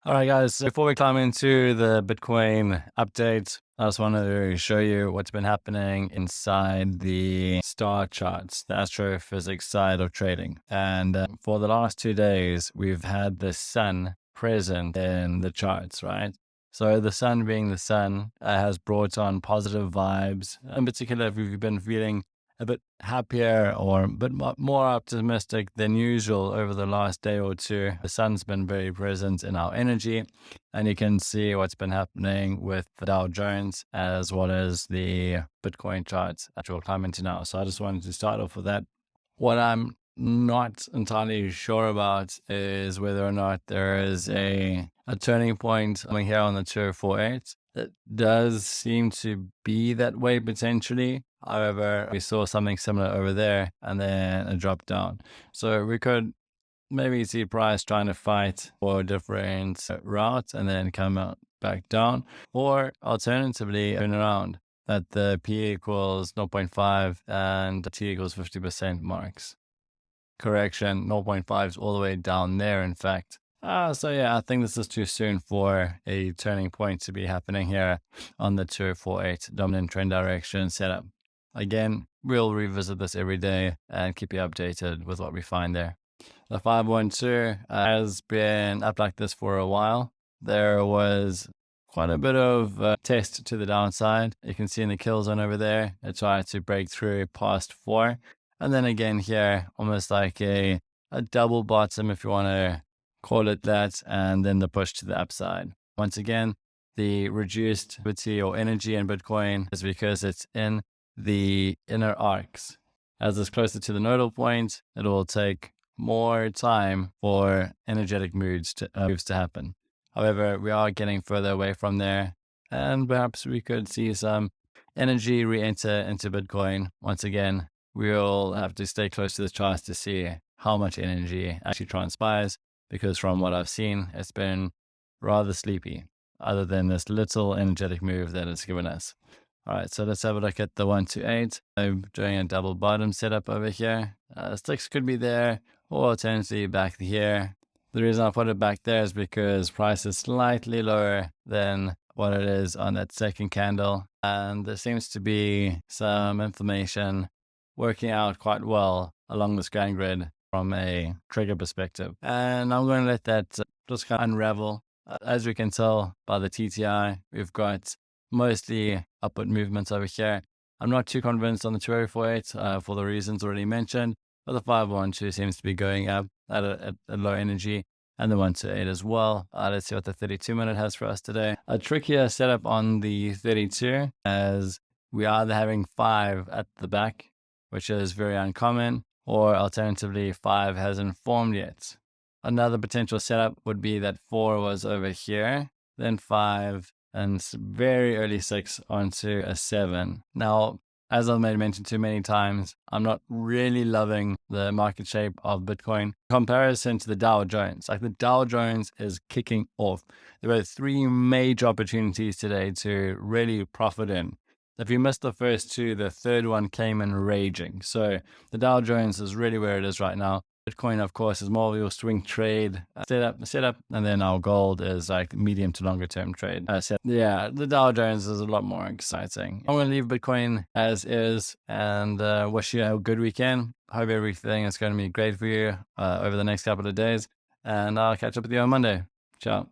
All right, guys, so before we climb into the Bitcoin update, I just wanted to show you what's been happening inside the star charts, the astrophysics side of trading. And for the last 2 days, we've had the sun present in the charts, right? So the sun being the sun has brought on positive vibes. In particular, if you've been feeling a bit happier or a bit more optimistic than usual over the last day or two. The sun's been very present in our energy, and you can see what's been happening with the Dow Jones as well as the Bitcoin charts that we'll climb into now. So I just wanted to start off with that. What I'm not entirely sure about is whether or not there is a turning point coming here on the 2048. It does seem to be that way potentially. However, we saw something similar over there and then a drop down. So we could maybe see price trying to fight for a different route and then come out back down, or alternatively turn around at the P equals 0.5 and T equals 50% marks. Correction, 0.5 is all the way down there, in fact. So yeah, I think this is too soon for a turning point to be happening here on the 2048 dominant trend direction setup. Again, we'll revisit this every day and keep you updated with what we find there. The 512 has been up like this for a while. There was quite a bit of test to the downside. You can see in the kill zone over there, it tried to break through past 4. And then again here, almost like a double bottom, if you want to call it that, and then the push to the upside. Once again, the reduced activity or energy in Bitcoin is because it's in the inner arcs. As it's closer to the nodal point, it will take more time for energetic moves to happen. However, we are getting further away from there, and perhaps we could see some energy re-enter into Bitcoin. Once again, we'll have to stay close to the charts to see how much energy actually transpires, because from what I've seen, it's been rather sleepy, other than this little energetic move that it's given us. All right, so let's have a look at the 128. I'm doing a double bottom setup over here. Sticks could be there, or alternatively back here. The reason I put it back there is because price is slightly lower than what it is on that second candle. And there seems to be some information working out quite well along this Gann grid from a trigger perspective. And I'm going to let that just kind of unravel. As we can tell by the TTI, we've got mostly upward movements over here. I'm not too convinced on the 2048 for the reasons already mentioned, but the 512 seems to be going up at a low energy, and the 128 as well. Let's see what the 32-minute has for us today. A trickier setup on the 32, as we are either having 5 at the back, which is very uncommon, or alternatively 5 hasn't formed yet. Another potential setup would be that 4 was over here, then 5, and very early 6 onto a 7. Now, as I've made mention too many times, I'm not really loving the market shape of Bitcoin in comparison to the Dow Jones. Like, the Dow Jones is kicking off. There were 3 major opportunities today to really profit in. If you missed the first 2, the third one came in raging. So the Dow Jones is really where it is right now. Bitcoin, of course, is more of your swing trade setup, and then our gold is like medium to longer term trade. Yeah, the Dow Jones is a lot more exciting. I'm going to leave Bitcoin as is and wish you a good weekend. Hope everything is going to be great for you over the next couple of days, and I'll catch up with you on Monday. Ciao.